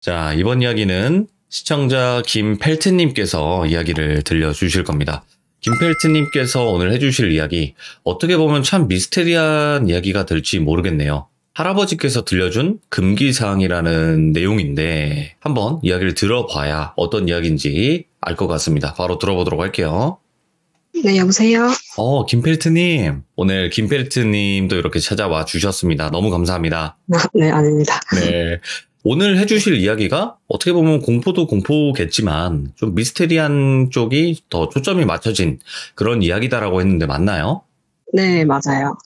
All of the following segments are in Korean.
자, 이번 이야기는 시청자 김펠트님께서 이야기를 들려주실 겁니다. 김펠트님께서 오늘 해주실 이야기, 어떻게 보면 참 미스테리한 이야기가 될지 모르겠네요. 할아버지께서 들려준 금기사항이라는 내용인데 한번 이야기를 들어봐야 어떤 이야기인지 알 것 같습니다. 바로 들어보도록 할게요. 네, 여보세요? 김펠트님. 오늘 김펠트님도 이렇게 찾아와 주셨습니다. 너무 감사합니다. 네, 아닙니다. 네. 오늘 해주실 이야기가 어떻게 보면 공포도 공포겠지만 좀 미스테리한 쪽이 더 초점이 맞춰진 그런 이야기다라고 했는데 맞나요? 네, 맞아요.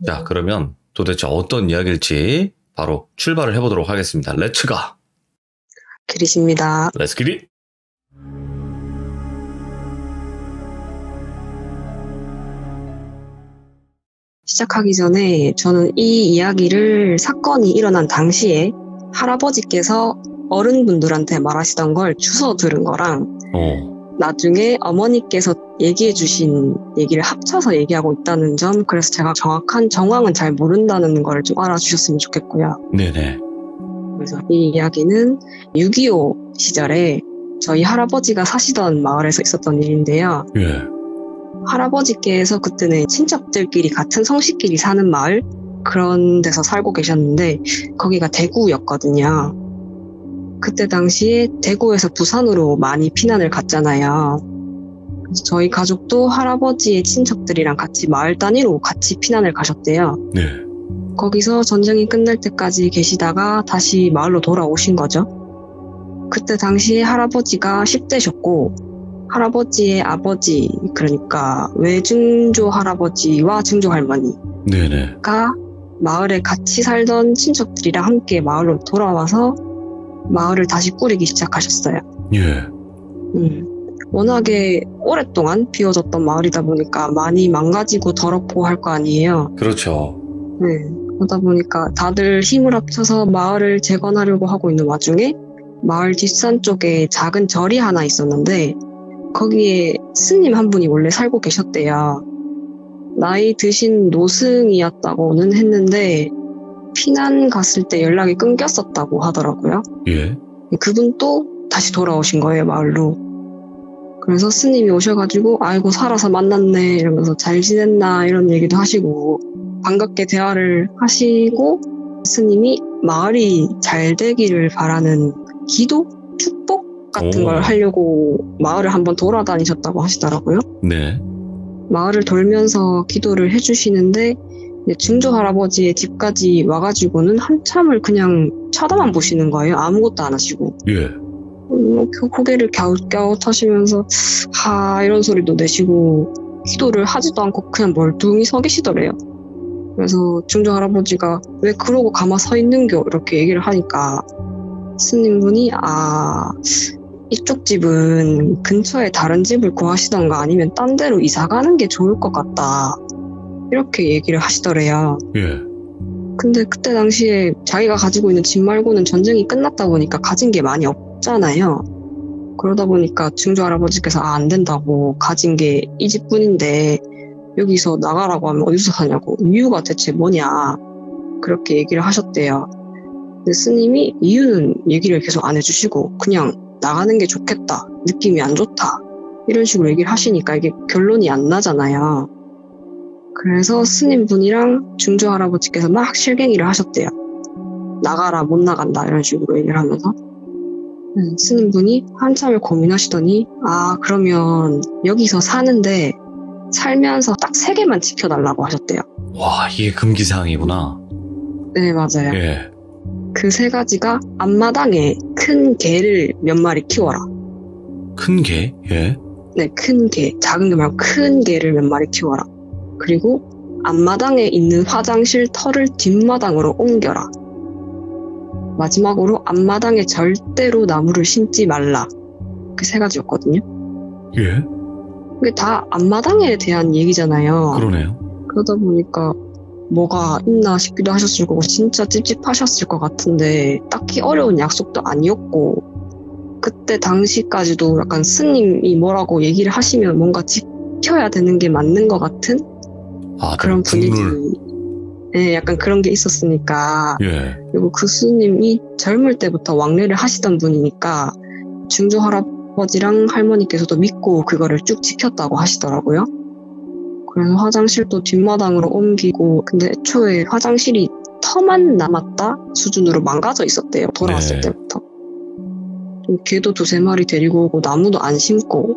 자, 그러면 도대체 어떤 이야기일지 바로 출발을 해보도록 하겠습니다. 렛츠 가! 그리십니다. 렛츠 기릿! 시작하기 전에 저는 이 이야기를 사건이 일어난 당시에 할아버지께서 어른분들한테 말하시던 걸 주워 들은 거랑 나중에 어머니께서 얘기해 주신 얘기를 합쳐서 얘기하고 있다는 점, 그래서 제가 정확한 정황은 잘 모른다는 걸 좀 알아주셨으면 좋겠고요. 네네. 그래서 이 이야기는 6.25 시절에 저희 할아버지가 사시던 마을에서 있었던 일인데요. 예. 할아버지께서 그때는 친척들끼리 같은 성씨끼리 사는 마을, 그런 데서 살고 계셨는데 거기가 대구였거든요. 그때 당시에 대구에서 부산으로 많이 피난을 갔잖아요. 그래서 저희 가족도 할아버지의 친척들이랑 같이 마을 단위로 같이 피난을 가셨대요. 네. 거기서 전쟁이 끝날 때까지 계시다가 다시 마을로 돌아오신 거죠. 그때 당시에 할아버지가 10대셨고 할아버지의 아버지, 그러니까 외증조 할아버지와 증조 할머니가 네네. 마을에 같이 살던 친척들이랑 함께 마을로 돌아와서 마을을 다시 꾸리기 시작하셨어요. 예. 워낙에 오랫동안 비워졌던 마을이다 보니까 많이 망가지고 더럽고 할 거 아니에요. 그렇죠. 네. 그러다 보니까 다들 힘을 합쳐서 마을을 재건하려고 하고 있는 와중에 마을 뒷산 쪽에 작은 절이 하나 있었는데 거기에 스님 한 분이 원래 살고 계셨대요. 나이 드신 노승이었다고는 했는데 피난 갔을 때 연락이 끊겼었다고 하더라고요. 예. 그분 또 다시 돌아오신 거예요, 마을로. 그래서 스님이 오셔가지고 아이고 살아서 만났네 이러면서 잘 지냈나 이런 얘기도 하시고 반갑게 대화를 하시고 스님이 마을이 잘 되기를 바라는 기도? 축복? 같은 걸 하려고 마을을 한번 돌아다니셨다고 하시더라고요. 네. 마을을 돌면서 기도를 해주시는데 증조 할아버지의 집까지 와가지고는 한참을 그냥 쳐다만 보시는 거예요. 아무것도 안 하시고. 예. 고개를 갸웃갸웃하시면서 이런 소리도 내시고 기도를 하지도 않고 그냥 멀뚱히 서 계시더래요. 그래서 증조 할아버지가 왜 그러고 가만 서 있는겨 이렇게 얘기를 하니까 스님분이 이쪽 집은 근처에 다른 집을 구하시던가 아니면 딴 데로 이사 가는 게 좋을 것 같다 이렇게 얘기를 하시더래요. 예. 근데 그때 당시에 자기가 가지고 있는 집 말고는 전쟁이 끝났다 보니까 가진 게 많이 없잖아요. 그러다 보니까 증조 할아버지께서 안 된다고, 가진 게 이 집뿐인데 여기서 나가라고 하면 어디서 사냐고, 이유가 대체 뭐냐 그렇게 얘기를 하셨대요. 근데 스님이 이유는 얘기를 계속 안 해주시고 그냥 나가는 게 좋겠다, 느낌이 안 좋다 이런 식으로 얘기를 하시니까 이게 결론이 안 나잖아요. 그래서 스님분이랑 증조 할아버지께서 막 실갱이를 하셨대요. 나가라, 못 나간다 이런 식으로 얘기를 하면서 스님분이 한참을 고민하시더니 그러면 여기서 사는데 살면서 딱 3개만 지켜달라고 하셨대요. 와, 이게 금기사항이구나. 네, 맞아요. 예. 그 3가지가 앞마당에 큰 개를 몇 마리 키워라. 큰 개? 예. 네, 큰 개. 작은 개 말고 큰 개를 몇 마리 키워라. 그리고 앞마당에 있는 화장실 털을 뒷마당으로 옮겨라. 마지막으로 앞마당에 절대로 나무를 심지 말라. 그 3가지였거든요. 예. 그게 다 앞마당에 대한 얘기잖아요. 그러네요. 그러다 보니까 뭐가 있나 싶기도 하셨을 거고 진짜 찝찝하셨을 것 같은데 딱히 어려운 약속도 아니었고 그때 당시까지도 약간 스님이 뭐라고 얘기를 하시면 뭔가 지켜야 되는 게 맞는 것 같은 그런 분위기. 네, 약간 그런 게 있었으니까. 예. 그리고 그 스님이 젊을 때부터 왕래를 하시던 분이니까 증조 할아버지랑 할머니께서도 믿고 그거를 쭉 지켰다고 하시더라고요. 그래서 화장실도 뒷마당으로 옮기고, 근데 애초에 화장실이 터만 남았다 수준으로 망가져 있었대요. 돌아왔을 네. 때부터. 개도 2-3마리 데리고 오고 나무도 안 심고,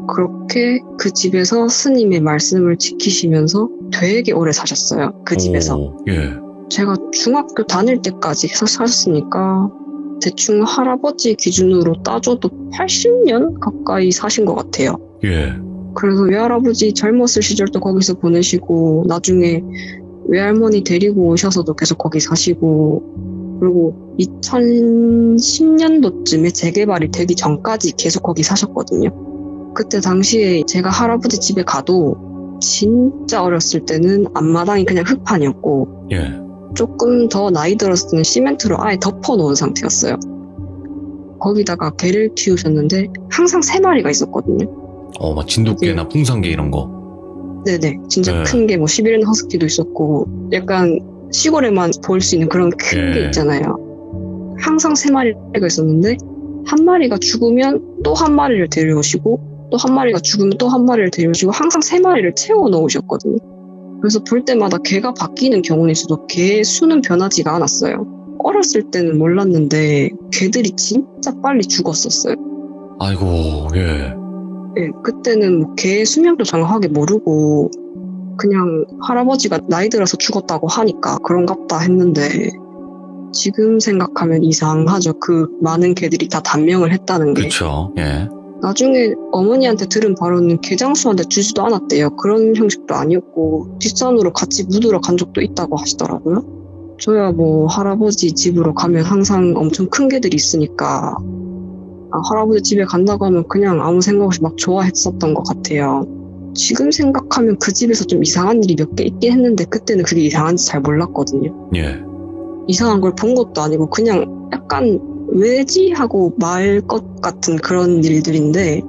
그렇게 그 집에서 스님의 말씀을 지키시면서 되게 오래 사셨어요. 그 집에서. 오, 예. 제가 중학교 다닐 때까지 사셨으니까 대충 할아버지 기준으로 따져도 80년 가까이 사신 것 같아요. 예. 그래서 외할아버지 젊었을 시절도 거기서 보내시고, 나중에 외할머니 데리고 오셔서도 계속 거기 사시고, 그리고 2010년도쯤에 재개발이 되기 전까지 계속 거기 사셨거든요. 그때 당시에 제가 할아버지 집에 가도 진짜 어렸을 때는 앞마당이 그냥 흙판이었고, 예. 조금 더 나이 들었을 때는 시멘트로 아예 덮어놓은 상태였어요. 거기다가 개를 키우셨는데 항상 3마리가 있었거든요. 막 진돗개나 풍산개 이런 거. 네네. 진짜 네. 큰 게 뭐 시베리안 허스키도 있었고, 약간 시골에만 볼 수 있는 그런 큰 게 예. 있잖아요. 항상 3마리가 있었는데, 한 마리가 죽으면 또 한 마리를 데려오시고, 또 한 마리가 죽으면 또 한 마리를 데려오시고, 항상 3마리를 채워 넣으셨거든요. 그래서 볼 때마다 개가 바뀌는 경우는 있어도 개 수는 변하지가 않았어요. 어렸을 때는 몰랐는데 개들이 진짜 빨리 죽었었어요. 아이고, 예. 네, 그때는 뭐 개 수명도 정확하게 모르고 그냥 할아버지가 나이 들어서 죽었다고 하니까 그런갑다 했는데, 지금 생각하면 이상하죠. 그 많은 개들이 다 단명을 했다는 게. 그쵸, 예. 나중에 어머니한테 들은 바로는 개장수한테 주지도 않았대요. 그런 형식도 아니었고 뒷산으로 같이 묻으러 간 적도 있다고 하시더라고요. 저야 뭐 할아버지 집으로 가면 항상 엄청 큰 개들이 있으니까 할아버지 집에 간다고 하면 그냥 아무 생각 없이 막 좋아했었던 것 같아요. 지금 생각하면 그 집에서 좀 이상한 일이 몇 개 있긴 했는데 그때는 그게 이상한지 잘 몰랐거든요. 예. 이상한 걸 본 것도 아니고 그냥 약간 왜지? 하고 말 것 같은 그런 일들인데,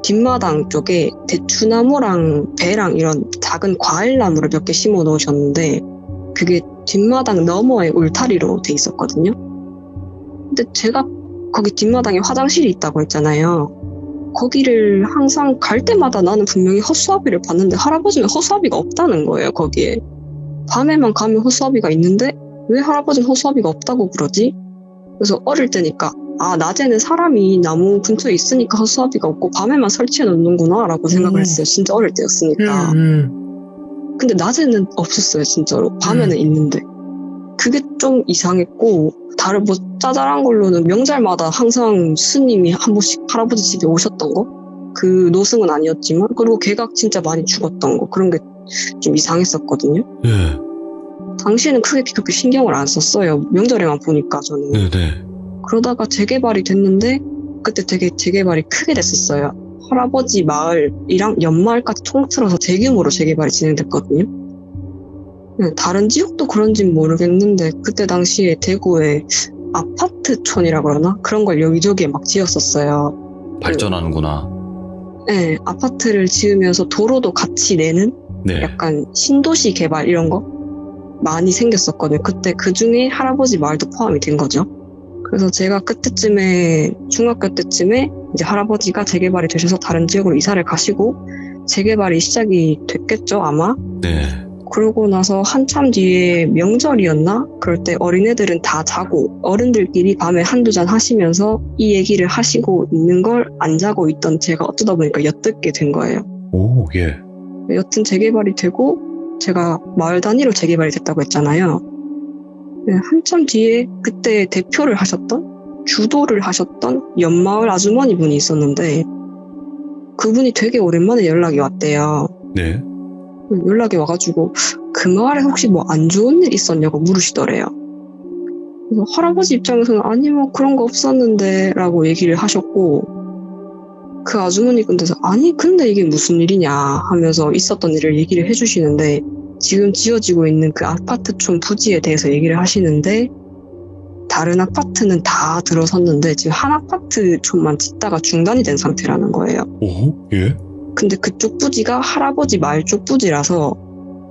뒷마당 쪽에 대추나무랑 배랑 이런 작은 과일나무를 몇 개 심어 놓으셨는데, 그게 뒷마당 너머에 울타리로 돼 있었거든요. 근데 제가 거기 뒷마당에 화장실이 있다고 했잖아요. 거기를 항상 갈 때마다 나는 분명히 허수아비를 봤는데 할아버지는 허수아비가 없다는 거예요, 거기에. 밤에만 가면 허수아비가 있는데 왜 할아버지는 허수아비가 없다고 그러지? 그래서 어릴 때니까 낮에는 사람이 나무 근처에 있으니까 허수아비가 없고 밤에만 설치해 놓는구나 라고 생각을 했어요. 진짜 어릴 때였으니까. 근데 낮에는 없었어요. 진짜로. 밤에는 있는데. 그게 좀 이상했고, 다른 뭐 짜잘한 걸로는 명절마다 항상 스님이 한 번씩 할아버지 집에 오셨던 거, 그 노승은 아니었지만, 그리고 개가 진짜 많이 죽었던 거, 그런 게 좀 이상했었거든요. 예. 당시에는 크게 그렇게 신경을 안 썼어요. 명절에만 보니까 저는. 네네. 그러다가 재개발이 됐는데 그때 되게 재개발이 크게 됐었어요. 할아버지 마을이랑 옆마을까지 통틀어서 대규모로 재개발이 진행됐거든요. 네, 다른 지역도 그런지는 모르겠는데 그때 당시에 대구에 아파트촌이라 그러나? 그런 걸 여기저기에 막 지었었어요. 발전하는구나. 네, 아파트를 지으면서 도로도 같이 내는 네. 약간 신도시 개발 이런 거 많이 생겼었거든요. 그때 그 중에 할아버지 마을도 포함이 된 거죠. 그래서 제가 그때쯤에 중학교 때쯤에 이제 할아버지가 재개발이 되셔서 다른 지역으로 이사를 가시고 재개발이 시작이 됐겠죠 아마. 네. 그러고 나서 한참 뒤에 명절이었나? 그럴 때 어린애들은 다 자고 어른들끼리 밤에 한두 잔 하시면서 이 얘기를 하시고 있는 걸 안 자고 있던 제가 어쩌다 보니까 엿듣게 된 거예요. 오, 예. 여튼 재개발이 되고 제가 마을 단위로 재개발이 됐다고 했잖아요. 네, 한참 뒤에 그때 대표를 하셨던, 주도를 하셨던 옆마을 아주머니 분이 있었는데 그분이 되게 오랜만에 연락이 왔대요. 네. 연락이 와가지고 그 마을에 혹시 뭐 안 좋은 일 있었냐고 물으시더래요. 그래서 할아버지 입장에서는 아니 뭐 그런 거 없었는데 라고 얘기를 하셨고, 그 아주머니 근데서 아니 근데 이게 무슨 일이냐 하면서 있었던 일을 얘기를 해주시는데, 지금 지어지고 있는 그 아파트촌 부지에 대해서 얘기를 하시는데 다른 아파트는 다 들어섰는데 지금 한 아파트촌만 짓다가 중단이 된 상태라는 거예요. 오, 예. 근데 그쪽 부지가 할아버지 마을 쪽 부지라서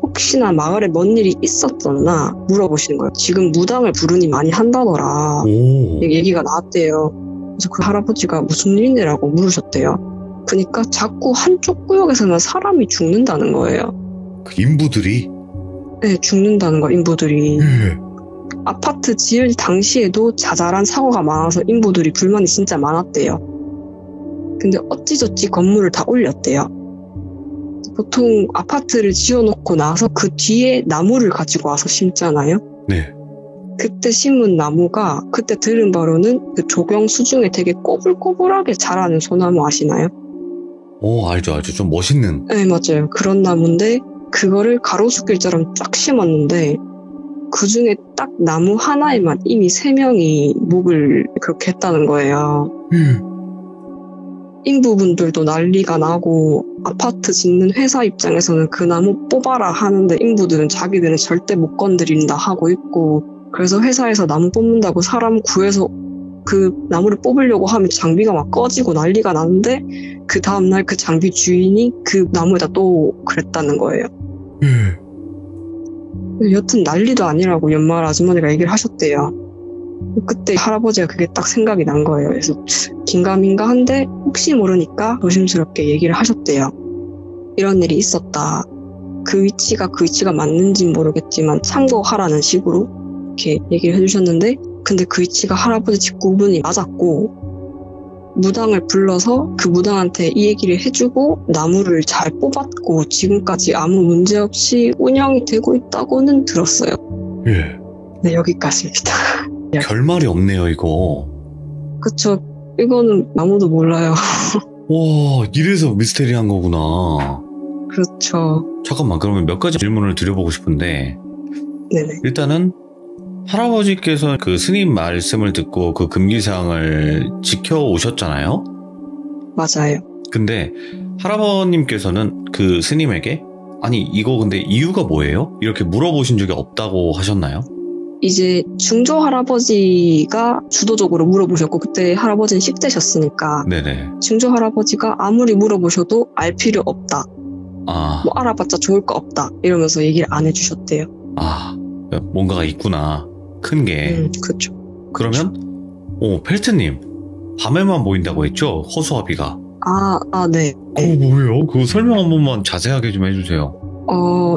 혹시나 마을에 뭔 일이 있었었나 물어보시는 거예요. 지금 무당을 부르니 많이 한다더라. 오. 얘기가 나왔대요. 그래서 그 할아버지가 무슨 일이냐고 물으셨대요. 그러니까 자꾸 한쪽 구역에서는 사람이 죽는다는 거예요. 그 인부들이? 네, 죽는다는 거, 인부들이. 예. 아파트 지을 당시에도 자잘한 사고가 많아서 인부들이 불만이 진짜 많았대요. 근데 어찌저찌 건물을 다 올렸대요. 보통 아파트를 지어놓고 나서 그 뒤에 나무를 가지고 와서 심잖아요. 네. 그때 심은 나무가 그때 들은 바로는 그 조경수 중에 되게 꼬불꼬불하게 자라는 소나무 아시나요? 알죠. 좀 멋있는. 네, 맞아요. 그런 나무인데 그거를 가로수길처럼 쫙 심었는데 그 중에 딱 나무 하나에만 이미 3명이 목을 그렇게 했다는 거예요. 인부분들도 난리가 나고 아파트 짓는 회사 입장에서는 그 나무 뽑아라 하는데 인부들은 자기들은 절대 못 건드린다 하고 있고, 그래서 회사에서 나무 뽑는다고 사람 구해서 그 나무를 뽑으려고 하면 장비가 막 꺼지고 난리가 나는데 그 다음날 그 장비 주인이 그 나무에다 또 그랬다는 거예요. 여튼 난리도 아니라고 연말 아주머니가 얘기를 하셨대요. 그때 할아버지가 그게 딱 생각이 난 거예요. 그래서 긴가민가 한데 혹시 모르니까 조심스럽게 얘기를 하셨대요. 이런 일이 있었다. 그 위치가 맞는지는 모르겠지만 참고하라는 식으로 이렇게 얘기를 해주셨는데, 근데 그 위치가 할아버지 집 구분이 맞았고 무당을 불러서 그 무당한테 이 얘기를 해주고 나무를 잘 뽑았고 지금까지 아무 문제 없이 운영이 되고 있다고는 들었어요. 예. 네, 여기까지입니다. 결말이 없네요, 이거. 그쵸. 이거는 아무도 몰라요. 와, 이래서 미스테리한 거구나. 그렇죠. 잠깐만, 그러면 몇 가지 질문을 드려보고 싶은데, 네네. 일단은 할아버지께서 그 스님 말씀을 듣고 그 금기사항을 지켜오셨잖아요? 맞아요. 근데 할아버님께서는 그 스님에게 아니 이거 근데 이유가 뭐예요? 이렇게 물어보신 적이 없다고 하셨나요? 이제 중조 할아버지가 주도적으로 물어보셨고, 그때 할아버지는 10대셨으니까 네네. 중조 할아버지가 아무리 물어보셔도 알 필요 없다. 뭐 알아봤자 좋을 거 없다. 이러면서 얘기를 안 해주셨대요. 뭔가가 있구나. 큰 게. 그렇죠. 그러면 펠트님 밤에만 보인다고 했죠? 허수아비가. 네. 그거 뭐예요? 그거 설명 한 번만 자세하게 좀 해주세요.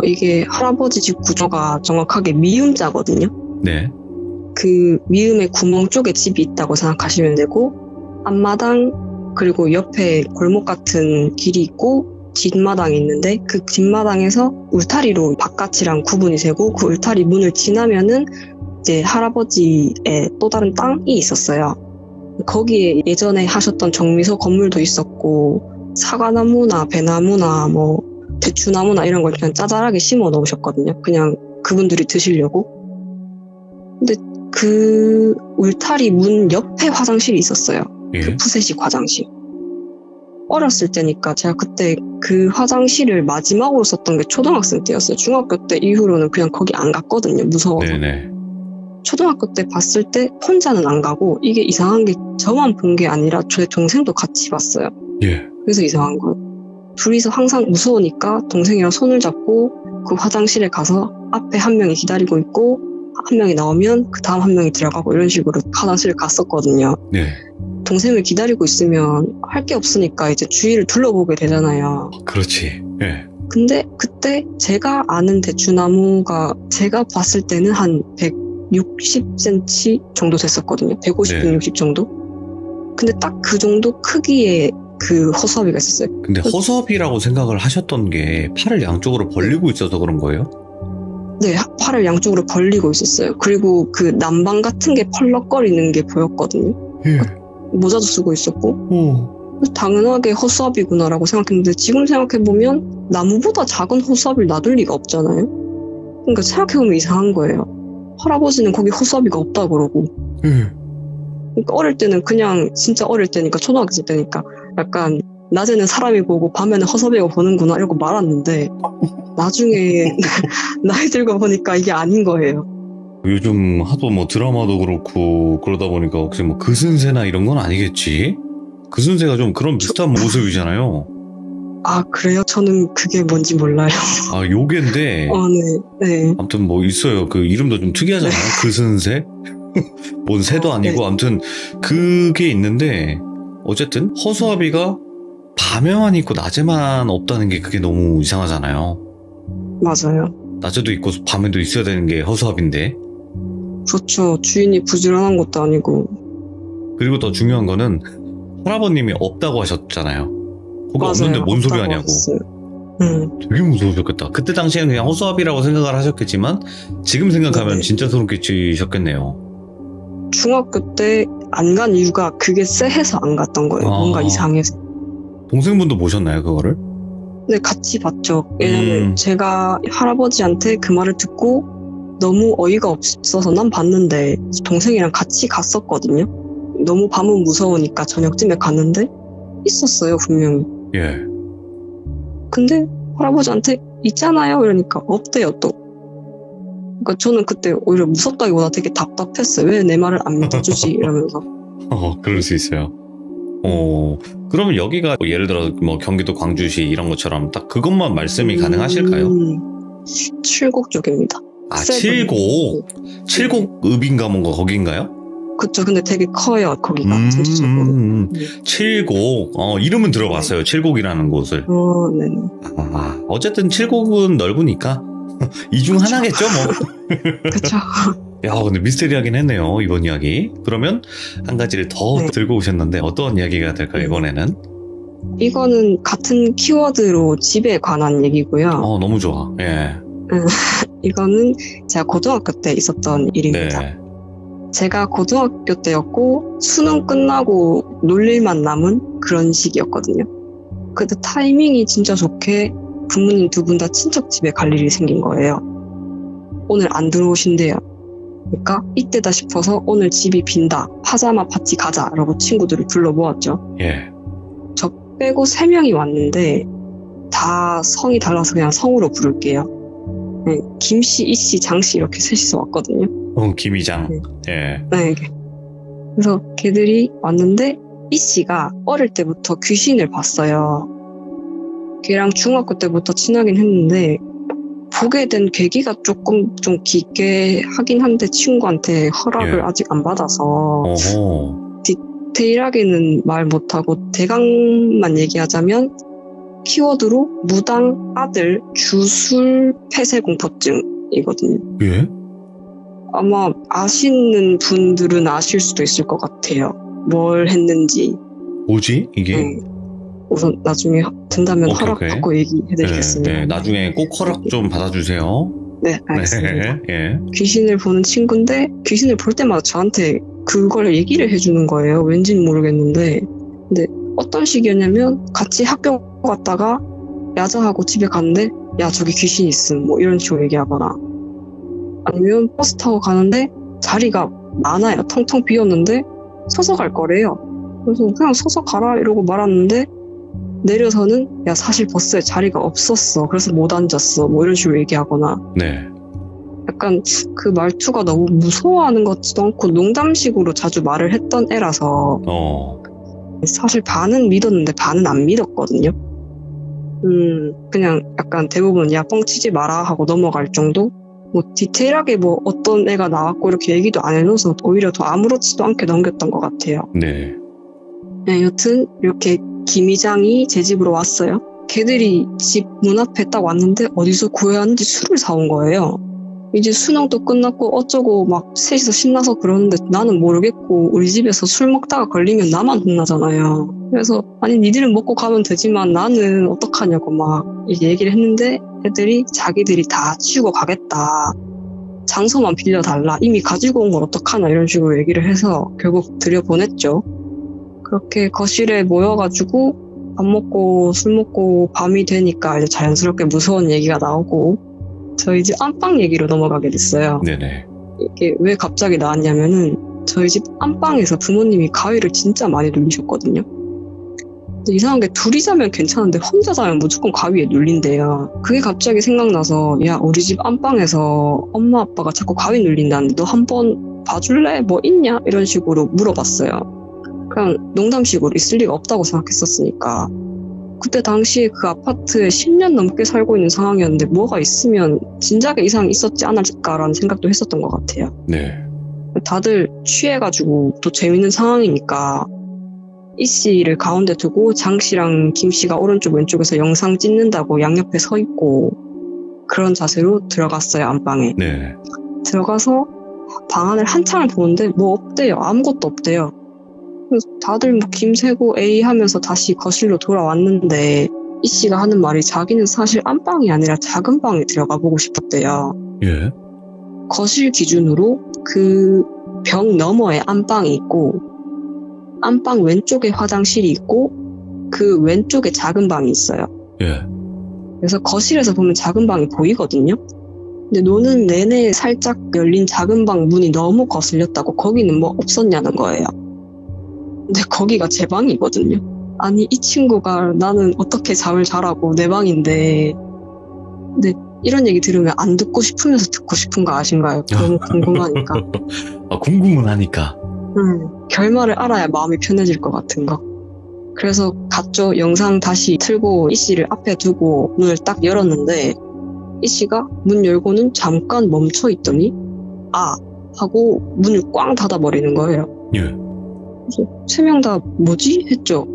이게 할아버지 집 구조가 정확하게 미음자거든요. 네. 그 미음의 구멍 쪽에 집이 있다고 생각하시면 되고, 앞마당 그리고 옆에 골목 같은 길이 있고 뒷마당이 있는데, 그 뒷마당에서 울타리로 바깥이랑 구분이 되고, 그 울타리 문을 지나면은 이제 할아버지의 또 다른 땅이 있었어요. 거기에 예전에 하셨던 정미소 건물도 있었고, 사과나무나 배나무나 뭐 대추나무나 이런 걸 그냥 짜잘하게 심어 놓으셨거든요. 그냥 그분들이 드시려고. 근데 그 울타리 문 옆에 화장실이 있었어요. 예? 그 푸세식 화장실. 어렸을 때니까 제가 그때 그 화장실을 마지막으로 썼던 게 초등학생 때였어요. 중학교 때 이후로는 그냥 거기 안 갔거든요. 무서워서. 네네. 초등학교 때 봤을 때 혼자는 안 가고, 이게 이상한 게 저만 본 게 아니라 제 동생도 같이 봤어요. 예. 그래서 이상한 거예요. 둘이서 항상 무서우니까 동생이랑 손을 잡고 그 화장실에 가서 앞에 한 명이 기다리고 있고 한 명이 나오면 그 다음 한 명이 들어가고 이런 식으로 화장실을 갔었거든요. 네. 동생을 기다리고 있으면 할 게 없으니까 이제 주위를 둘러보게 되잖아요. 그렇지. 예. 근데 그때 제가 아는 대추나무가 제가 봤을 때는 한 160cm 정도 됐었거든요. 150, 네. 160 정도? 근데 딱 그 정도 크기의 그 허수아비가 있었어요. 근데 허수아비라고 생각을 하셨던 게 팔을 양쪽으로 벌리고 있어서 그런 거예요? 네, 팔을 양쪽으로 벌리고 있었어요. 그리고 그 남방 같은 게 펄럭거리는 게 보였거든요. 예. 모자도 쓰고 있었고. 당연하게 허수아비구나라고 생각했는데, 지금 생각해보면 나무보다 작은 허수아비를 놔둘 리가 없잖아요. 그러니까 생각해보면 이상한 거예요. 할아버지는 거기 허수아비가 없다 그러고. 그러니까 어릴 때는 그냥, 진짜 어릴 때니까, 초등학생 때니까 약간 낮에는 사람이 보고 밤에는 허수아비가 보는구나 이러고 말았는데, 나중에 나이 들고 보니까 이게 아닌 거예요. 요즘 하도 뭐 드라마도 그렇고 그러다 보니까 혹시 뭐 그슨새나 이런 건 아니겠지? 그슨새가 좀 그런 비슷한 모습이잖아요. 아, 그래요? 저는 그게 뭔지 몰라요. 아, 요괴인데. 네. 아무튼 뭐 있어요. 그 이름도 좀 특이하잖아요. 네. 그슨새? 뭔 새도 아니고. 네. 아무튼 그게 있는데, 어쨌든 허수아비가 밤에만 있고 낮에만 없다는 게 그게 너무 이상하잖아요. 맞아요. 낮에도 있고 밤에도 있어야 되는 게 허수아비인데. 그렇죠. 주인이 부지런한 것도 아니고. 그리고 더 중요한 거는 할아버님이 없다고 하셨잖아요. 거기 맞아요. 없는데 뭔 소리 없다고 하냐고. 하셨어요. 되게 무서우셨겠다. 그때 당시에는 그냥 허수아비라고 생각을 하셨겠지만 지금 생각하면 네네. 진짜 소름 끼치셨겠네요. 중학교 때 안 간 이유가 그게 쎄해서 안 갔던 거예요. 뭔가 이상해서. 동생분도 보셨나요, 그거를? 네, 같이 봤죠. 왜냐면 제가 할아버지한테 그 말을 듣고 너무 어이가 없어서 난 봤는데 동생이랑 같이 갔었거든요. 너무 밤은 무서우니까 저녁쯤에 갔는데 있었어요, 분명히. 예. 근데 할아버지한테 있잖아요 이러니까 없대요 또. 그러니까 저는 그때 오히려 무섭다기보다 되게 답답했어요. 왜 내 말을 안 믿어주지 이러면서. 그럴 수 있어요. 그러면 여기가 뭐 예를 들어 뭐 경기도 광주시 이런 것처럼 딱 그것만 말씀이 가능하실까요? 칠곡 쪽입니다. 아, 칠곡? 칠곡읍인가 뭔가 거긴가요? 그쵸. 근데 되게 커요 거기가. 칠곡. 이름은 들어봤어요. 칠곡이라는 곳을. 네네. 어쨌든 칠곡은 넓으니까 이 중 하나겠죠 뭐. 그쵸. 야, 근데 미스테리하긴 했네요, 이번 이야기. 그러면 한 가지를 더 들고 오셨는데 어떤 이야기가 될까요, 이번에는? 이거는 같은 키워드로 집에 관한 얘기고요. 너무 좋아. 예. 이거는 제가 고등학교 때 있었던 일입니다. 네. 제가 고등학교 때였고 수능 끝나고 놀릴만 남은 그런 시기였거든요. 그때 타이밍이 진짜 좋게 부모님 두 분 다 친척 집에 갈 일이 생긴 거예요. 오늘 안 들어오신대요. 그러니까 이때다 싶어서 오늘 집이 빈다. 파자마 파티 가자. 라고 친구들을 불러 모았죠. 예. 저 빼고 3명이 왔는데 다 성이 달라서 그냥 성으로 부를게요. 네, 김씨, 이씨, 장씨 이렇게 셋이서 왔거든요. 김이장. 예. 네. 그래서 걔들이 왔는데 이씨가 어릴 때부터 귀신을 봤어요. 걔랑 중학교 때부터 친하긴 했는데 보게 된 계기가 조금 좀 깊게 하긴 한데 친구한테 허락을 아직 안 받아서 디테일하게는 말 못하고 대강만 얘기하자면 키워드로 무당 아들 주술 폐쇄공포증이거든요. 예? 아마 아시는 분들은 아실 수도 있을 것 같아요. 뭘 했는지. 뭐지 이게? 네. 우선 나중에 된다면 허락 받고 얘기해드리겠습니다. 네, 나중에 꼭 허락 좀 받아주세요. 네, 알겠습니다. 예. 귀신을 보는 친구인데 귀신을 볼 때마다 저한테 그걸 얘기를 해주는 거예요. 왠지는 모르겠는데. 근데 어떤 식이었냐면 같이 학교 갔다가 야자하고 집에 갔는데 야 저기 귀신 있음 뭐 이런 식으로 얘기하거나 아니면 버스 타고 가는데 자리가 많아요. 텅텅 비었는데 서서 갈 거래요. 그래서 그냥 서서 가라 이러고 말았는데 내려서는 야 사실 버스에 자리가 없었어. 그래서 못 앉았어. 뭐 이런 식으로 얘기하거나. 네. 약간 그 말투가 너무 무서워하는 것 같지도 않고 농담식으로 자주 말을 했던 애라서 사실 반은 믿었는데 반은 안 믿었거든요. 그냥 약간 대부분 야 뻥치지 마라 하고 넘어갈 정도? 뭐 디테일하게 뭐 어떤 애가 나왔고 이렇게 얘기도 안 해줘서 오히려 더 아무렇지도 않게 넘겼던 것 같아요. 네. 네, 여튼 이렇게 김이장이 제 집으로 왔어요. 걔들이 집 문 앞에 딱 왔는데 어디서 구해왔는지 술을 사온 거예요. 이제 수능도 끝났고 어쩌고 막 셋이서 신나서 그러는데 나는 모르겠고 우리 집에서 술 먹다가 걸리면 나만 혼나잖아요. 그래서 아니 니들은 먹고 가면 되지만 나는 어떡하냐고 막 이제 얘기를 했는데 애들이 자기들이 다 치우고 가겠다. 장소만 빌려달라. 이미 가지고 온 걸 어떡하나 이런 식으로 얘기를 해서 결국 들여보냈죠. 그렇게 거실에 모여가지고 밥 먹고 술 먹고 밤이 되니까 이제 자연스럽게 무서운 얘기가 나오고 저희 집 안방 얘기로 넘어가게 됐어요. 네네. 이게 왜 갑자기 나왔냐면은 저희 집 안방에서 부모님이 가위를 진짜 많이 눌리셨거든요. 근데 이상한 게 둘이 자면 괜찮은데 혼자 자면 무조건 가위에 눌린대요. 그게 갑자기 생각나서 야 우리 집 안방에서 엄마 아빠가 자꾸 가위 눌린다는데 너 한번 봐줄래? 뭐 있냐? 이런 식으로 물어봤어요. 그냥 농담식으로 있을 리가 없다고 생각했었으니까. 그때 당시에 그 아파트에 10년 넘게 살고 있는 상황이었는데 뭐가 있으면 진작에 이상이 있었지 않을까라는 생각도 했었던 것 같아요. 네. 다들 취해가지고 또 재밌는 상황이니까 이 씨를 가운데 두고 장 씨랑 김 씨가 오른쪽 왼쪽에서 영상 찍는다고 양옆에 서 있고 그런 자세로 들어갔어요, 안방에. 네. 들어가서 방 안을 한참을 보는데 뭐 없대요. 아무것도 없대요. 그래서 다들 뭐 김새고 에이 하면서 다시 거실로 돌아왔는데 이 씨가 하는 말이 자기는 사실 안방이 아니라 작은 방에 들어가 보고 싶었대요. 예. 거실 기준으로 그 벽 너머에 안방이 있고 안방 왼쪽에 화장실이 있고 그 왼쪽에 작은 방이 있어요. 예. 그래서 거실에서 보면 작은 방이 보이거든요. 근데 노는 내내 살짝 열린 작은 방 문이 너무 거슬렸다고 거기는 뭐 없었냐는 거예요. 근데 거기가 제 방이거든요. 아니 이 친구가 나는 어떻게 잠을 자라고 내 방인데 근데 이런 얘기 들으면 안 듣고 싶으면서 듣고 싶은 거 아신가요? 너무 궁금하니까. 아, 궁금은 하니까. 결말을 알아야 마음이 편해질 것 같은 거. 그래서 갔죠. 영상 다시 틀고 이 씨를 앞에 두고 문을 딱 열었는데 이 씨가 문 열고는 잠깐 멈춰 있더니 아 하고 문을 꽝 닫아버리는 거예요. 예. 그래서 세 명 다 뭐지? 했죠.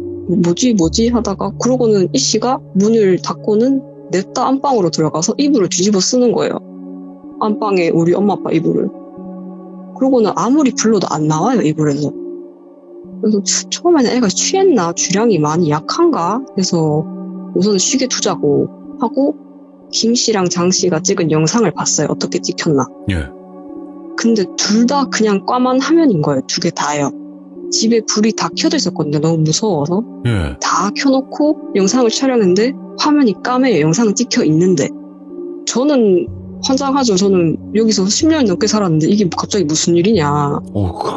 뭐지 하다가 그러고는 이 씨가 문을 닫고는 냅다 안방으로 들어가서 이불을 뒤집어 쓰는 거예요. 안방에 우리 엄마 아빠 이불을. 그러고는 아무리 불러도 안 나와요, 이불에서. 그래서 처음에는 애가 취했나 주량이 많이 약한가 해서 우선 쉬게 두자고 하고 김 씨랑 장 씨가 찍은 영상을 봤어요. 어떻게 찍혔나. 예. 근데 둘 다 그냥 까만 화면인 거예요. 두 개 다요. 집에 불이 다 켜져 있었거든요. 너무 무서워서. 예. 다 켜놓고 영상을 촬영했는데 화면이 까매요. 영상은 찍혀 있는데. 저는 환장하죠. 저는 여기서 10년 넘게 살았는데 이게 갑자기 무슨 일이냐.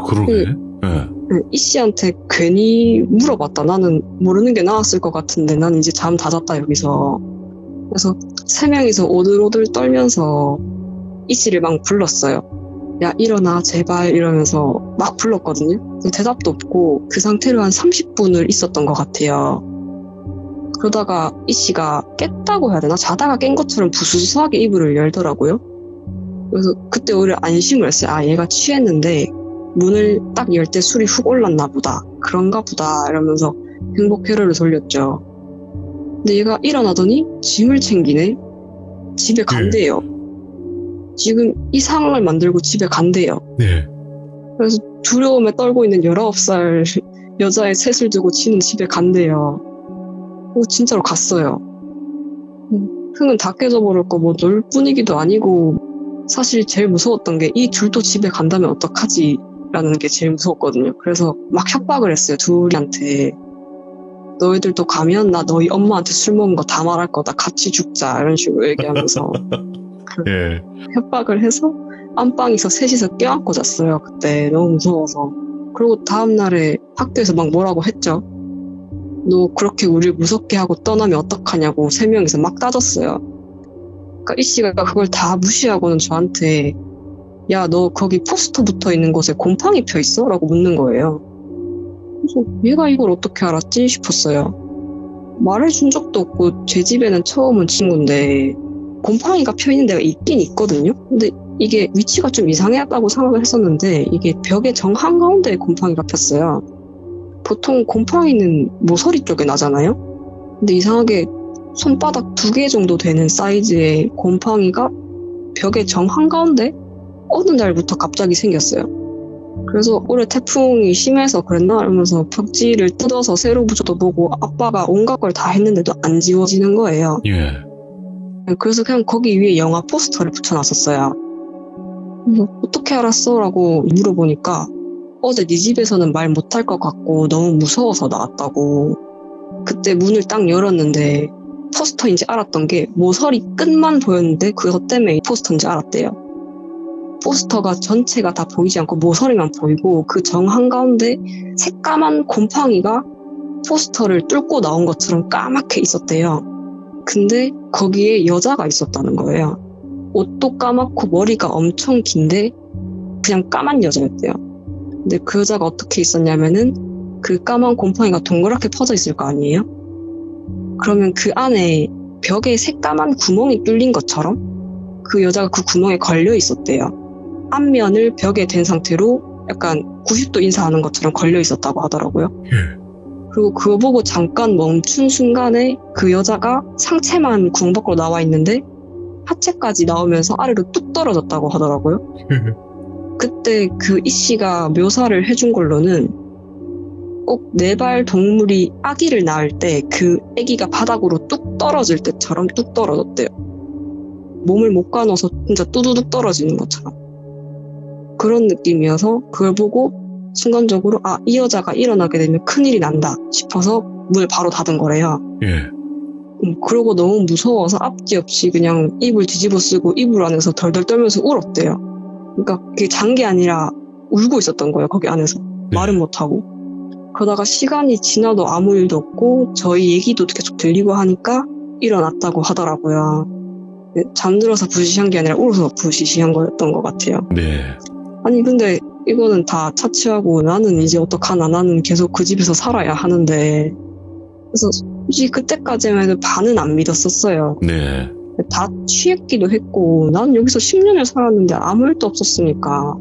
그러게. 예. 이 씨한테 괜히 물어봤다. 나는 모르는 게 나았을 것 같은데 나는 이제 잠 다 잤다 여기서. 그래서 세 명이서 오들오들 떨면서 이 씨를 막 불렀어요. 야 일어나 제발 이러면서 막 불렀거든요. 대답도 없고 그 상태로 한 30분을 있었던 것 같아요. 그러다가 이 씨가 깼다고 해야 되나? 자다가 깬 것처럼 부스스하게 이불을 열더라고요. 그래서 그때 오히려 안심을 했어요. 아 얘가 취했는데 문을 딱 열 때 술이 훅 올랐나 보다. 그런가 보다 이러면서 행복 회로를 돌렸죠. 근데 얘가 일어나더니 짐을 챙기네. 집에 간대요. 지금 이 상황을 만들고 집에 간대요. 네. 그래서 두려움에 떨고 있는 19살 여자의 셋을 두고 지는 집에 간대요. 진짜로 갔어요. 흥은 다 깨져버릴 거 뭐 놀 분위기도 아니고 사실 제일 무서웠던 게 이 둘도 집에 간다면 어떡하지? 라는 게 제일 무서웠거든요. 그래서 막 협박을 했어요. 둘이한테. 너희들도 가면 나 너희 엄마한테 술 먹은 거 다 말할 거다. 같이 죽자. 이런 식으로 얘기하면서 예. 협박을 해서 안방에서 셋이서 껴안고 잤어요. 그때 너무 무서워서. 그리고 다음날에 학교에서 막 뭐라고 했죠. 너 그렇게 우리를 무섭게 하고 떠나면 어떡하냐고 세 명이서 막 따졌어요. 그러니까 이 씨가 그걸 다 무시하고는 저한테 야, 너 거기 포스터 붙어 있는 곳에 곰팡이 펴 있어? 라고 묻는 거예요. 그래서 얘가 이걸 어떻게 알았지 싶었어요. 말해준 적도 없고 제 집에는 처음 온 친구인데 곰팡이가 펴 있는 데가 있긴 있거든요. 근데 이게 위치가 좀 이상했다고 생각을 했었는데 이게 벽의 정 한가운데에 곰팡이가 폈어요. 보통 곰팡이는 모서리 쪽에 나잖아요. 근데 이상하게 손바닥 2개 정도 되는 사이즈의 곰팡이가 벽의 정 한가운데 어느 날부터 갑자기 생겼어요. 그래서 올해 태풍이 심해서 그랬나 이러면서 벽지를 뜯어서 새로 붙여도 보고 아빠가 온갖 걸 다 했는데도 안 지워지는 거예요. 예. 그래서 그냥 거기 위에 영화 포스터를 붙여놨었어요. 그래서 어떻게 알았어? 라고 물어보니까 어제 네 집에서는 말 못할 것 같고 너무 무서워서 나왔다고. 그때 문을 딱 열었는데 포스터인지 알았던 게 모서리 끝만 보였는데 그것 때문에 포스터인지 알았대요. 포스터가 전체가 다 보이지 않고 모서리만 보이고 그 정 한가운데 새까만 곰팡이가 포스터를 뚫고 나온 것처럼 까맣게 있었대요. 근데 거기에 여자가 있었다는 거예요. 옷도 까맣고 머리가 엄청 긴데 그냥 까만 여자였대요. 근데 그 여자가 어떻게 있었냐면은 그 까만 곰팡이가 동그랗게 퍼져 있을 거 아니에요? 그러면 그 안에 벽에 새까만 구멍이 뚫린 것처럼 그 여자가 그 구멍에 걸려 있었대요. 앞면을 벽에 댄 상태로 약간 90도 인사하는 것처럼 걸려 있었다고 하더라고요. 그리고 그거 보고 잠깐 멈춘 순간에 그 여자가 상체만 구멍 밖으로 나와 있는데 하체까지 나오면서 아래로 뚝 떨어졌다고 하더라고요. 그때 그 이 씨가 묘사를 해준 걸로는 꼭 네 발 동물이 아기를 낳을 때 그 아기가 바닥으로 뚝 떨어질 때처럼 뚝 떨어졌대요. 몸을 못 가눠서 진짜 뚜두둑 떨어지는 것처럼. 그런 느낌이어서 그걸 보고 순간적으로 이 여자가 일어나게 되면 큰일이 난다 싶어서 문을 바로 닫은 거래요. 그러고 너무 무서워서 앞뒤 없이 그냥 이불 뒤집어 쓰고 이불 안에서 덜덜 떨면서 울었대요. 그러니까 그게 잔 게 아니라 울고 있었던 거예요. 거기 안에서. 말은 못하고. 그러다가 시간이 지나도 아무 일도 없고 저희 얘기도 계속 들리고 하니까 일어났다고 하더라고요. 잠들어서 부시시한 게 아니라 울어서 부시시한 거였던 것 같아요. 네. 아니 근데 이거는 다 차치하고 나는 이제 어떡하나, 나는 계속 그 집에서 살아야 하는데. 그래서 솔직히 그때까지만 해도 반은 안 믿었었어요. 네. 다 취했기도 했고 난 여기서 10년을 살았는데 아무 일도 없었으니까.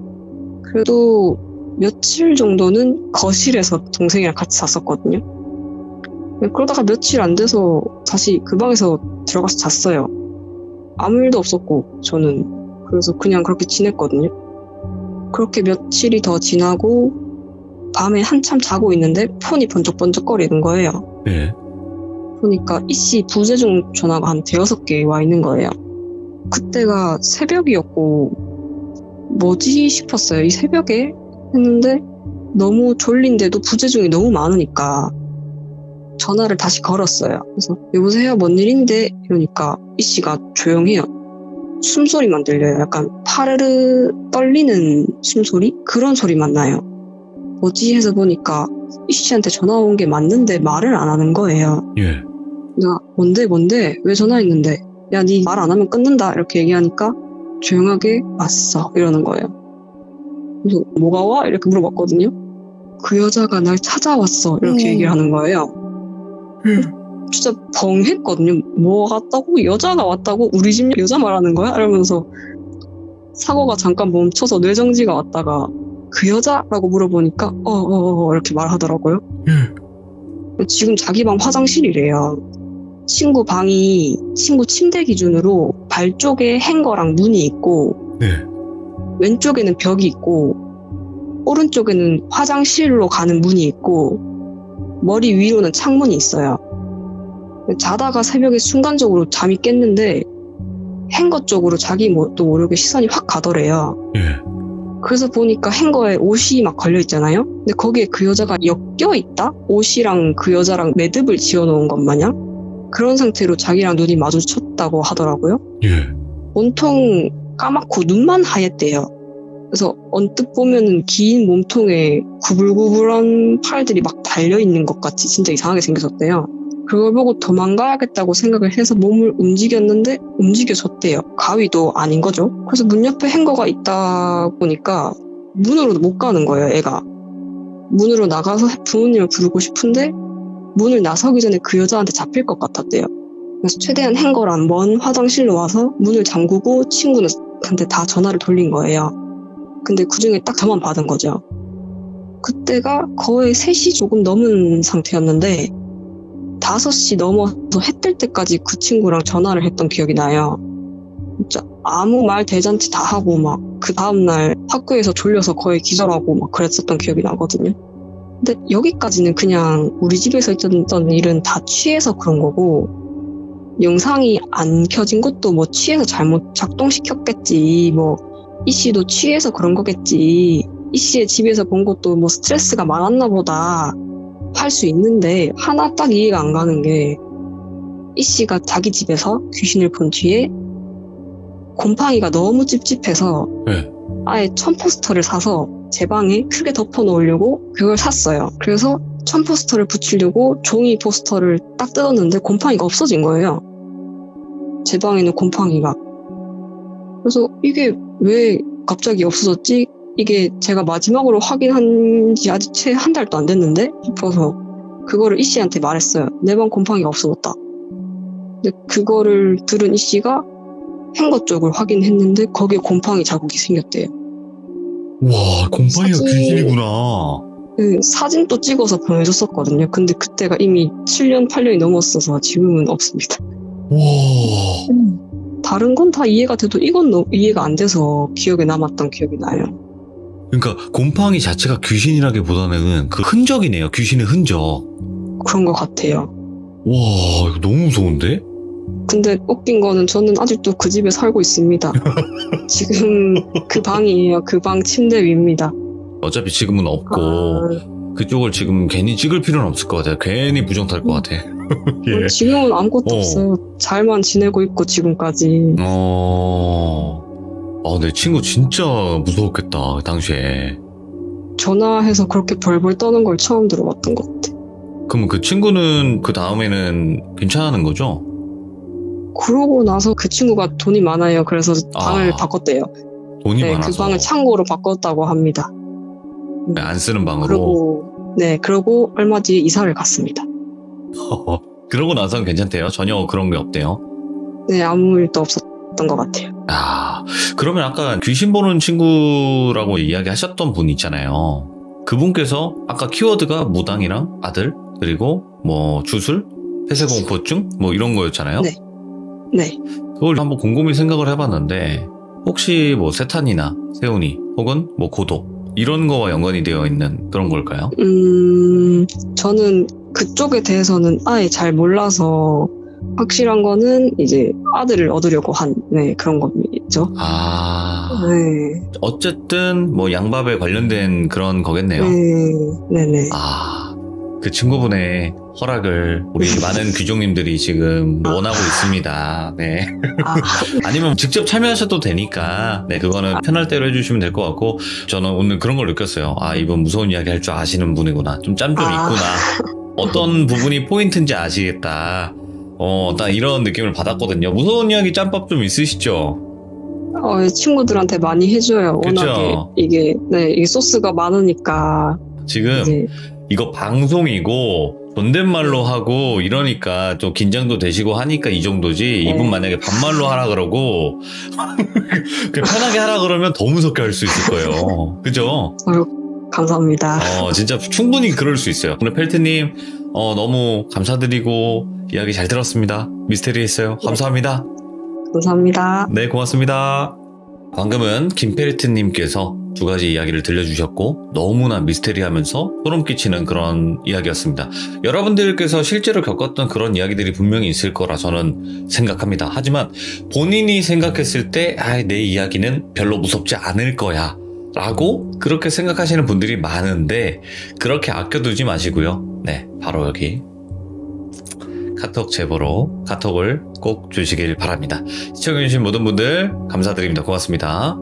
그래도 며칠 정도는 거실에서 동생이랑 같이 잤었거든요. 그러다가 며칠 안 돼서 다시 그 방에서 들어가서 잤어요. 아무 일도 없었고 저는. 그래서 그냥 그렇게 지냈거든요. 그렇게 며칠이 더 지나고 밤에 한참 자고 있는데 폰이 번쩍번쩍거리는 거예요. 네. 보니까 이씨 부재중 전화가 한 5-6개 와 있는 거예요. 그때가 새벽이었고 뭐지 싶었어요. 이 새벽에? 했는데 너무 졸린데도 부재중이 너무 많으니까 전화를 다시 걸었어요. 그래서 여보세요, 뭔 일인데? 이러니까 이씨가 조용해요. 숨소리만 들려요. 약간 파르르 떨리는 숨소리? 그런 소리만 나요. 뭐지 해서 보니까 이씨한테 전화 온 게 맞는데 말을 안 하는 거예요. 예. 내가 뭔데? 왜 전화했는데? 야, 니 말 안 하면 끊는다. 이렇게 얘기하니까 조용하게 왔어. 이러는 거예요. 그래서 뭐가 와? 이렇게 물어봤거든요. 그 여자가 날 찾아왔어. 이렇게 얘기를 하는 거예요. 진짜 벙했거든요. 뭐 왔다고? 여자가 왔다고? 우리 집 여자 말하는 거야? 이러면서 사고가 잠깐 멈춰서 뇌정지가 왔다가 그 여자라고 물어보니까 이렇게 말하더라고요. 지금 자기 방 화장실이래요. 친구 방이 친구 침대 기준으로 발 쪽에 행거랑 문이 있고 네. 왼쪽에는 벽이 있고 오른쪽에는 화장실로 가는 문이 있고 머리 위로는 창문이 있어요. 자다가 새벽에 순간적으로 잠이 깼는데 행거 쪽으로 자기 또 모르게 시선이 확 가더래요. 예. 그래서 보니까 행거에 옷이 막 걸려 있잖아요. 근데 거기에 그 여자가 엮여 있다? 옷이랑 그 여자랑 매듭을 지어놓은 것 마냥 그런 상태로 자기랑 눈이 마주쳤다고 하더라고요. 예. 온통 까맣고 눈만 하얗대요. 그래서 언뜻 보면은 긴 몸통에 구불구불한 팔들이 막 달려있는 것 같이 진짜 이상하게 생겼었대요. 그걸 보고 도망가야겠다고 생각을 해서 몸을 움직였는데 움직여졌대요. 가위도 아닌 거죠. 그래서 문 옆에 행거가 있다 보니까 문으로 못 가는 거예요, 애가. 문으로 나가서 부모님을 부르고 싶은데 문을 나서기 전에 그 여자한테 잡힐 것 같았대요. 그래서 최대한 행거란 먼 화장실로 와서 문을 잠그고 친구한테 다 전화를 돌린 거예요. 근데 그중에 딱 저만 받은 거죠. 그때가 거의 3시 조금 넘은 상태였는데 5시 넘어서 해 뜰 때까지 그 친구랑 전화를 했던 기억이 나요. 진짜 아무 말 대잔치 다 하고 막 그 다음날 학교에서 졸려서 거의 기절하고 막 그랬었던 기억이 나거든요. 근데 여기까지는 그냥 우리 집에서 있었던 일은 다 취해서 그런 거고 영상이 안 켜진 것도 뭐 취해서 잘못 작동시켰겠지, 뭐 이씨도 취해서 그런 거겠지, 이씨의 집에서 본 것도 뭐 스트레스가 많았나 보다 할 수 있는데 하나 딱 이해가 안 가는 게 이씨가 자기 집에서 귀신을 본 뒤에 곰팡이가 너무 찝찝해서 네. 아예 천 포스터를 사서 제 방에 크게 덮어 놓으려고 그걸 샀어요. 그래서 천 포스터를 붙이려고 종이 포스터를 딱 뜯었는데 곰팡이가 없어진 거예요. 제 방에는 곰팡이가. 그래서 이게 왜 갑자기 없어졌지? 이게 제가 마지막으로 확인한 지 아직 채 한 달도 안 됐는데 싶어서 그거를 이씨한테 말했어요. 내 방 곰팡이가 없어졌다. 근데 그거를 들은 이 씨가 행거 쪽을 확인했는데 거기에 곰팡이 자국이 생겼대요. 와, 곰팡이가 사진- 귀신이구나. 그 사진도 찍어서 보내줬었거든요. 근데 그때가 이미 7년, 8년이 넘었어서 지금은 없습니다. 와, 다른 건 다 이해가 돼도 이건 이해가 안 돼서 기억에 남았던 기억이 나요. 그러니까 곰팡이 자체가 귀신이라기보다는 그 흔적이네요. 귀신의 흔적. 그런 것 같아요. 와, 이거 너무 무서운데? 근데 웃긴 거는 저는 아직도 그 집에 살고 있습니다. 지금 그 방이에요. 그 방 침대 위입니다. 어차피 지금은 없고 그쪽을 지금 괜히 찍을 필요는 없을 것 같아요. 괜히 부정 탈 것 같아. 예. 지금은 아무것도 없어요. 잘만 지내고 있고 지금까지. 내 친구 진짜 무서웠겠다, 당시에. 전화해서 그렇게 벌벌 떠는 걸 처음 들어봤던 것 같아. 그러면 그 친구는 그 다음에는 괜찮은 거죠? 그러고 나서 그 친구가 돈이 많아요. 그래서 방을 바꿨대요. 돈이 네, 많아서. 그 방을 창고로 바꿨다고 합니다. 안 쓰는 방으로. 그러고 얼마 뒤에 이사를 갔습니다. 그러고 나서는 괜찮대요? 전혀 그런 게 없대요? 네, 아무 일도 없었던 것 같아요. 그러면 아까 귀신 보는 친구라고 이야기하셨던 분 있잖아요. 그분께서 아까 키워드가 무당이랑 아들, 그리고 뭐 주술, 폐쇄공포증 뭐 이런 거였잖아요. 네. 그걸 한번 곰곰이 생각을 해봤는데 혹시 뭐 세탄이나 세운이 혹은 뭐 고독 이런 거와 연관이 되어 있는 그런 걸까요? 저는 그쪽에 대해서는 아예 잘 몰라서 확실한 거는 이제 아들을 얻으려고 한 그런 거죠. 네. 어쨌든 뭐 양밥에 관련된 그런 거겠네요. 네네. 그 친구분의 허락을 우리 많은 귀족님들이 지금 원하고 있습니다. 네. 아니면 직접 참여하셔도 되니까, 그거는 편할 대로 해주시면 될 것 같고, 저는 오늘 그런 걸 느꼈어요. 이분 무서운 이야기 할 줄 아시는 분이구나. 좀 짬 좀 있구나. 어떤 부분이 포인트인지 아시겠다. 딱 이런 느낌을 받았거든요. 무서운 이야기 짬밥 좀 있으시죠? 친구들한테 많이 해줘요. 그쵸? 워낙에 이게 소스가 많으니까. 지금 이거 방송이고 존댓말로 하고 이러니까 좀 긴장도 되시고 하니까 이 정도지. 이분 만약에 반말로 하라 그러고 그냥 편하게 하라 그러면 더 무섭게 할 수 있을 거예요. 그죠? 감사합니다. 진짜 충분히 그럴 수 있어요. 오늘 펠트님 너무 감사드리고 이야기 잘 들었습니다. 미스테리했어요. 감사합니다. 감사합니다. 네, 고맙습니다. 방금은 김펠트님께서 두 가지 이야기를 들려주셨고 너무나 미스테리하면서 소름 끼치는 그런 이야기였습니다. 여러분들께서 실제로 겪었던 그런 이야기들이 분명히 있을 거라 저는 생각합니다. 하지만 본인이 생각했을 때 내 이야기는 별로 무섭지 않을 거야 라고 그렇게 생각하시는 분들이 많은데 그렇게 아껴두지 마시고요. 네, 바로 여기 카톡 제보로 카톡을 꼭 주시길 바랍니다. 시청해주신 모든 분들 감사드립니다. 고맙습니다.